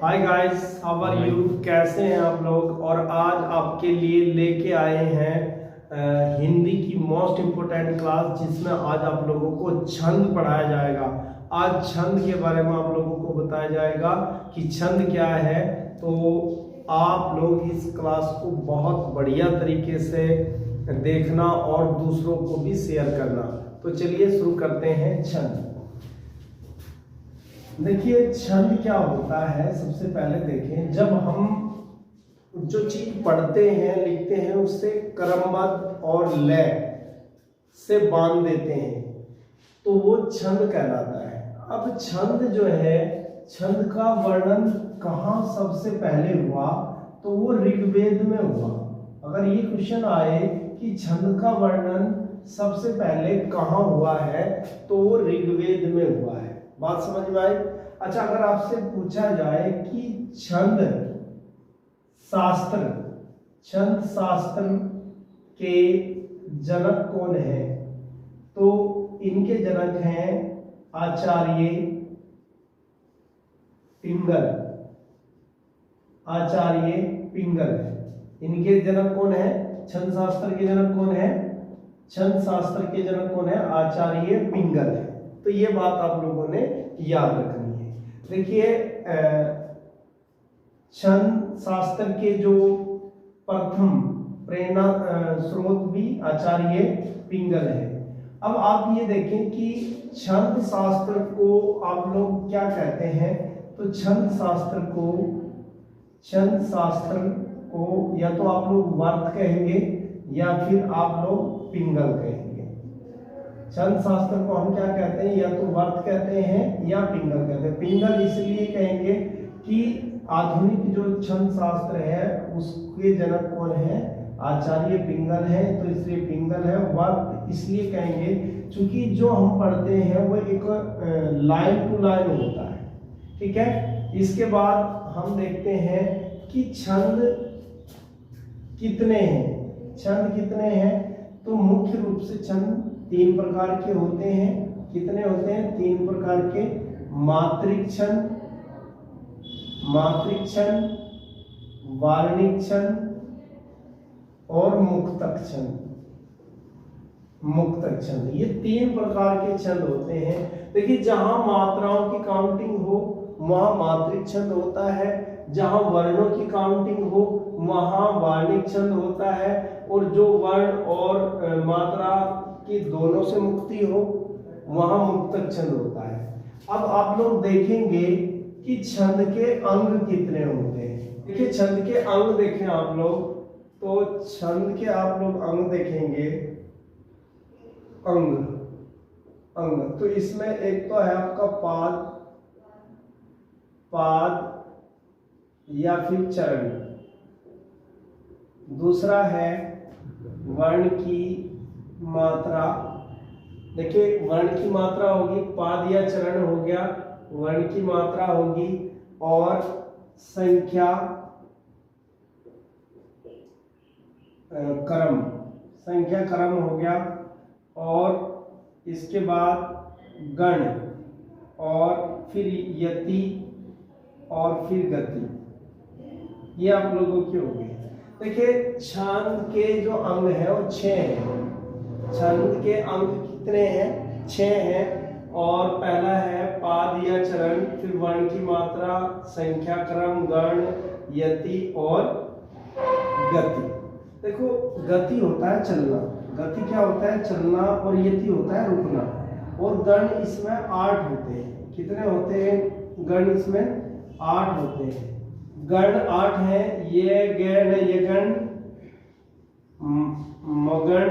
Hi guys, how are you? कैसे हैं आप लोग? और आज आपके लिए लेके आए हैं हिंदी की मोस्ट इम्पोर्टेंट क्लास, जिसमें आज आप लोगों को छंद पढ़ाया जाएगा। आज छंद के बारे में आप लोगों को बताया जाएगा कि छंद क्या है। तो आप लोग इस क्लास को बहुत बढ़िया तरीके से देखना और दूसरों को भी शेयर करना। तो चलिए शुरू करते हैं छंद। देखिए छंद क्या होता है। सबसे पहले देखें, जब हम जो चीज पढ़ते हैं लिखते हैं उससे क्रमबद्ध और लय से बांध देते हैं तो वो छंद कहलाता है। अब छंद जो है, छंद का वर्णन कहाँ सबसे पहले हुआ तो वो ऋग्वेद में हुआ। अगर ये क्वेश्चन आए कि छंद का वर्णन सबसे पहले कहाँ हुआ है तो वो ऋग्वेद में हुआ है। बात समझ में आई? अच्छा, अगर आपसे पूछा जाए कि छंद शास्त्र के जनक कौन है तो इनके जनक हैं आचार्य पिंगल। इनके जनक कौन है? छंद शास्त्र के जनक कौन है? छंद शास्त्र के जनक कौन है? आचार्य पिंगल है। तो ये बात आप लोगों ने याद रखनी है। देखिए छंद शास्त्र के जो प्रथम प्रेरणा स्रोत भी आचार्य पिंगल है। अब आप ये देखें कि छंद शास्त्र को आप लोग क्या कहते हैं? तो छंद शास्त्र को या तो आप लोग वर्त कहेंगे या फिर आप लोग पिंगल कहेंगे। छंद शास्त्र को हम क्या कहते हैं? या तो वर्त कहते हैं या पिंगल कहते हैं। पिंगल इसलिए कहेंगे कि आधुनिक जो छंद शास्त्र है उसके जनक कौन है? आचार्य पिंगल है, तो इसलिए पिंगल है। वर्त इसलिए कहेंगे क्योंकि जो हम पढ़ते हैं वो एक लाइन टू लाइन होता है। ठीक है। इसके बाद हम देखते हैं कि छंद कितने हैं। तो मुख्य रूप से छंद 3 प्रकार के होते हैं। कितने होते हैं? 3 प्रकार के। मात्रिक छंद, वार्णिक छंद और मुक्तक छंद। ये 3 प्रकार के छंद होते हैं। देखिए, जहां मात्राओं की काउंटिंग हो वहां मात्रिक छंद होता है, जहां वर्णों की काउंटिंग हो वहां वार्णिक छंद होता है, और जो वर्ण और मात्रा की दोनों से मुक्ति हो वहां मुक्तक छंद होता है। अब आप लोग देखेंगे कि छंद के अंग कितने होते हैं। देखिए छंद के अंग देखें आप लोग, तो छंद के आप लोग अंग देखेंगे। अंग तो इसमें एक तो है आपका पाद या फिर चरण। दूसरा है वर्ण की मात्रा। देखिए वर्ण की मात्रा होगी, पाद या चरण हो गया, वर्ण की मात्रा होगी, और संख्या क्रम हो गया, और इसके बाद गण, और फिर यति, और फिर गति। ये आप लोगों की हो गई। देखिए छंद के जो अंग है वो 6 हैं। छंद के अंग कितने हैं? 6 हैं। और पहला है पाद या चरण, फिर वर्ण की मात्रा, संख्या क्रम, गण, यति और गति। देखो गति होता है चलना। गति क्या होता है? चलना। और यति होता है रुकना। और गण इसमें 8 होते हैं। कितने होते हैं? गण इसमें 8 होते हैं। गण 8 है। ये गण, ये गण, मगण,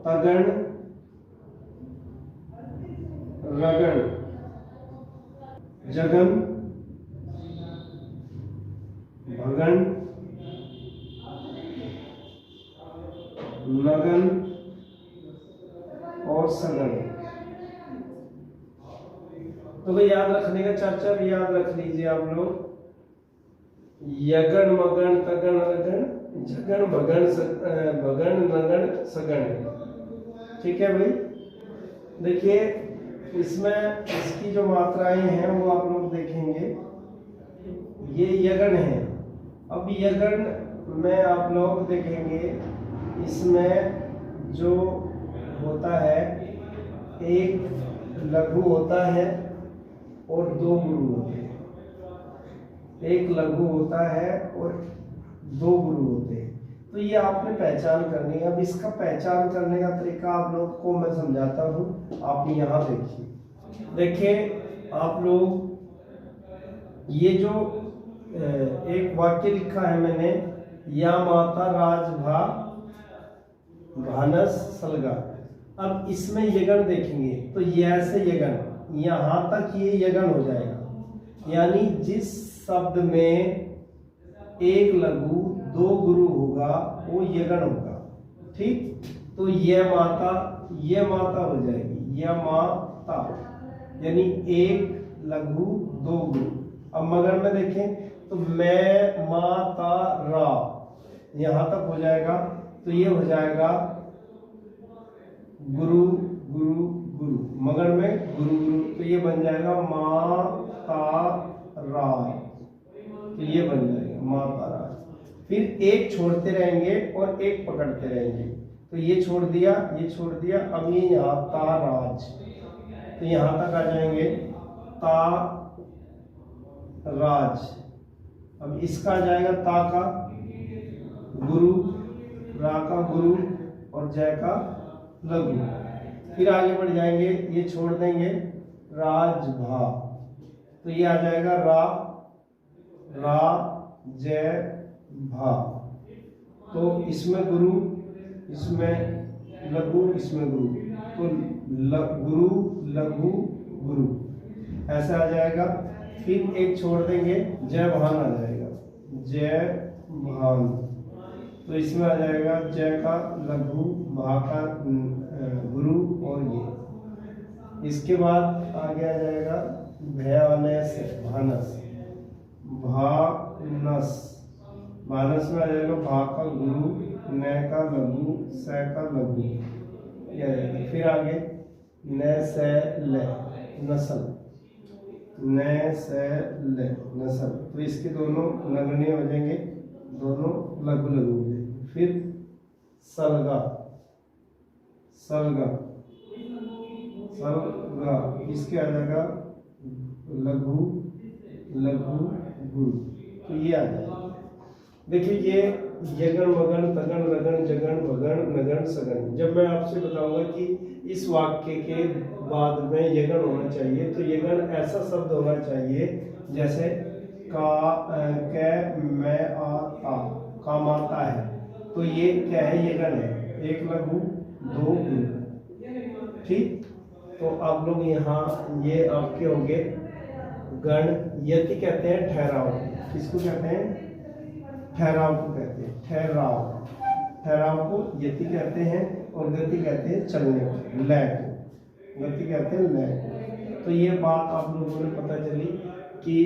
तगण, रगण, जगन, भगन, लगन और सगन। तो भाई याद रखने का चर्चा भी याद रख लीजिए आप लोग। यगन, मगन, तगन, रगन, जगन, भगन, लगन, सगन। ठीक है भाई। देखिए इसमें इसकी जो मात्राएं हैं वो आप लोग देखेंगे। ये यगन है। अब यगन में आप लोग देखेंगे, इसमें जो होता है एक लघु होता है और दो गुरु होते हैं। एक लघु होता है और दो गुरु होते हैं। तो ये आपने पहचान करनी है। अब इसका पहचान करने का तरीका आप लोग को मैं समझाता हूँ। आप यहाँ देखिए आप लोग, ये जो एक वाक्य लिखा है मैंने, या माता राजभा भानस सलगा। अब इसमें यगन देखेंगे तो यह से यगन, यहाँ तक ये यगन हो जाएगा। यानी जिस शब्द में एक लघु दो गुरु होगा वो यगन होगा। ठीक, तो यह माता हो जाएगी, यह माता, यानी एक लघु दो गुरु। अब मगर में देखें तो मैं माता रा, यहां तक हो जाएगा। तो ये हो जाएगा गुरु गुरु गुरु, मगर में गुरु गुरु, तो ये बन जाएगा माता राज। तो ये बन जाएगा माता राज। फिर एक छोड़ते रहेंगे और एक पकड़ते रहेंगे। तो ये छोड़ दिया, ये छोड़ दिया। अब ये यहाँ ताराज, तो यहाँ तक आ जाएंगे ता राज। अब इसका आ जाएगा ता का गुरु, रा का गुरु और जय का लघु। फिर आगे बढ़ जाएंगे, ये छोड़ देंगे राजभा, तो ये आ जाएगा रा रा जय भा। तो इसमें गुरु, इसमें लघु, इसमें गुरु, तो गुरु लघु गुरु ऐसा आ जाएगा। फिर एक छोड़ देंगे, जय भान आ जाएगा, जय भान। तो इसमें आ जाएगा जय का लघु, भा का गुरु और ये। इसके बाद आगे आ जाएगा भयानस, भानस, भानस, भानस में आ जाएगा भा का गुरु, न का लघु, स का लघु, ये। फिर आगे न से ल, नस्ल, न से ल नस्ल। तो इसके दोनों नगण्य हो जाएंगे, दोनों लघु लघु हो जाएंगे। फिर सलगा, सलगा, सलगा, इसके आ जाएगा लघु लघु गुरु। तो ये आ जाएगा। देखिए ये यगन वगन तगन लगन जगन भगन नगन सगन। जब मैं आपसे बताऊंगा कि इस वाक्य के बाद में यगन होना चाहिए, तो यगन ऐसा शब्द होना चाहिए जैसे का, कै, मैं, आ, ता, का माता है। तो ये क्या है, यगन है, एक लघु दो गुरु। ठीक, तो आप लोग यहाँ ये आपके होंगे गण। यति कहते हैं ठहराव, किसको कहते हैं, ठहराव को कहते हैं, ठहराव, ठहराव को यति कहते हैं। और गति कहते हैं चलने को, लय को, गति कहते हैं लय को। तो ये बात आप लोगों ने पता चली कि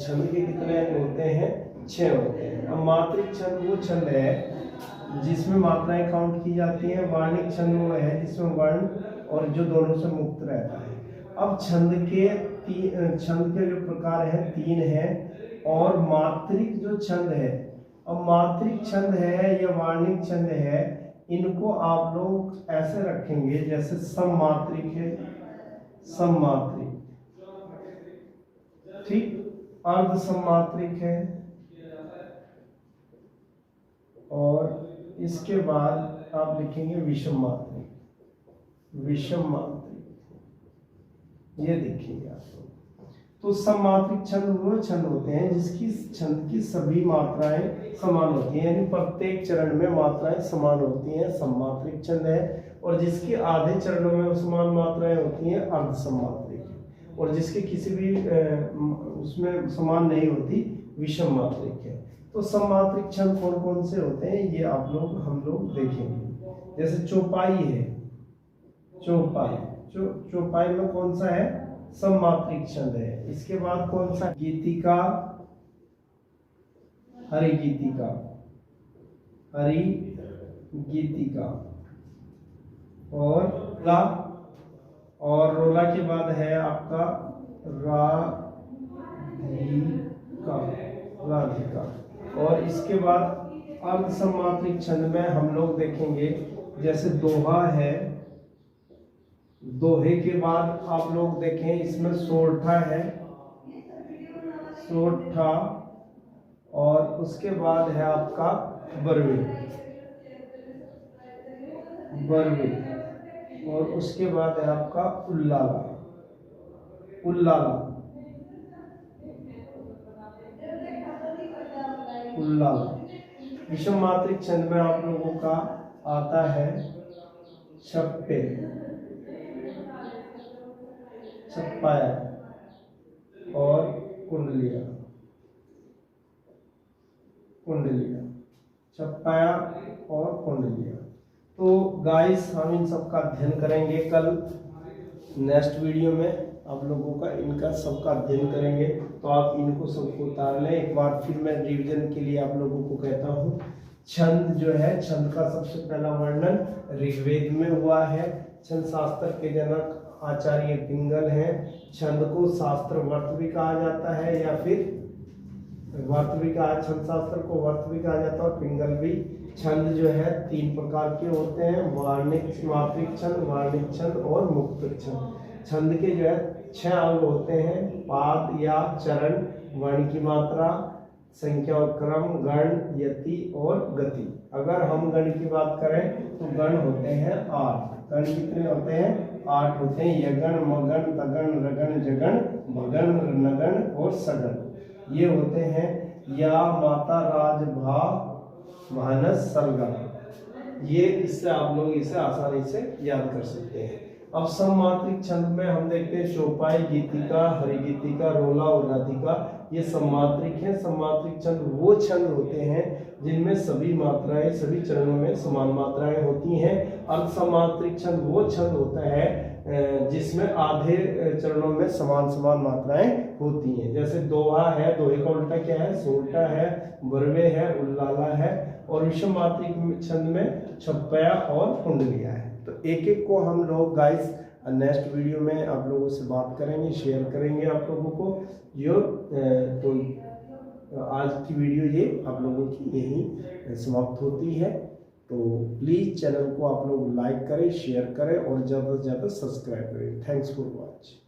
छंद के कितने होते हैं, 6 होते हैं। अब मात्रिक छंद वो छंद है जिसमें मात्राएं काउंट की जाती हैं। वर्णिक छंद वो है जिसमें वर्ण और जो दोनों से मुक्त रहता है। अब छंद के जो प्रकार हैं 3 हैं। और मात्रिक जो छंद है, अब मात्रिक छंद है या वार्णिक छंद है, इनको आप लोग ऐसे रखेंगे जैसे सममात्रिक है, सममात्रिक, ठीक, अर्ध सममात्रिक है। और इसके बाद आप लिखेंगे विषम मात्रिक, विषम मात्रिक, ये देखिए आप लोग। तो सममात्रिक छंद वो छंद होते हैं जिसकी छंद की सभी मात्राएं समान होती हैं, यानी प्रत्येक चरण में मात्राएं समान होती हैं, सममात्रिक छंद है। और जिसके आधे चरणों में समान मात्राएं होती हैं, अर्ध सममात्रिक है। और जिसके किसी भी उसमें समान नहीं होती, विषम मात्रिक है। तो सममात्रिक छंद कौन कौन से होते हैं ये आप लोग हम लोग देखेंगे। जैसे चौपाई है, चौपाई, चौपाई में कौन सा है, सममात्रिक छंद है। इसके बाद कौन सा, गीतिका, हरि गीतिका, हरि गीतिका। और ला और रोला के बाद है आपका राधिका। और इसके बाद अर्धसमात्रिक छंद में हम लोग देखेंगे, जैसे दोहा है, दोहे के बाद आप लोग देखें इसमें सोरठा है, सोरठा, और उसके बाद है आपका बरवे, बरवे, और उसके बाद है आपका उल्लाला, उल्लाला, उल्लाला। विषम मात्रिक छंद में आप लोगों का आता है छप्पे, छप्पाया और कुंडलिया, कुंडलिया, छप्पाया और कुंडलिया। तो गाइस हम इन सब का अध्ययन करेंगे कल नेक्स्ट वीडियो में, आप लोगों का इनका सबका अध्ययन करेंगे। तो आप इनको सबको उतार लें। एक बार फिर मैं रिवीजन के लिए आप लोगों को कहता हूँ, छंद जो है, छंद का सबसे पहला वर्णन ऋग्वेद में हुआ है। छंद शास्त्र के जनक आचार्य पिंगल हैं। छंद को शास्त्र वर्त भी कहा जाता है, या फिर वर्त भी कहा, छंद शास्त्र को वर्त भी कहा जाता है और पिंगल भी। छंद जो है 3 प्रकार के होते हैं, वार्णिक मात्रिक छंद, वार्णिक छंद और मुक्तक छंद। छंद के जो है 6 अंग होते हैं, पाद या चरण, वर्ण की मात्रा, संख्या और क्रम, गण, यति और गति। अगर हम गण की बात करें तो गण होते हैं 8। गण कितने होते हैं? 8 होते हैं। यगण, मगण, तगण, रगण, जगण, भगण, नगण और सगण। ये होते हैं या, माता, राज, भा, भानस, सरगम। ये इससे आप लोग इसे आसानी से याद कर सकते हैं। अब सममात्रिक छंद में हम देखते हैं चौपाई, गीतिका, हरिगीतिका, रोला और राधिका, ये सममात्रिक हैं। सममात्रिक छंद वो छंद होते हैं जिनमें सभी मात्राएं, सभी चरणों में समान मात्राएं होती हैं। अर्धसमात्रिक छंद वो छंद होता है जिसमें आधे चरणों में समान समान मात्राएं होती हैं। जैसे दोहा है, दोहे का उल्टा क्या है? सोरठा है, बरवे है, उल्लाला है। और विषम मात्रिक छंद में छप्पया और कुंडलिया है। तो एक एक को हम लोग गाइस नेक्स्ट वीडियो में आप लोगों से बात करेंगे, शेयर करेंगे आप लोगों को। तो आज की वीडियो ये आप लोगों की यही समाप्त होती है। तो प्लीज़ चैनल को आप लोग लाइक करें, शेयर करें और ज़्यादा से ज़्यादा सब्सक्राइब करें। Thanks for watch.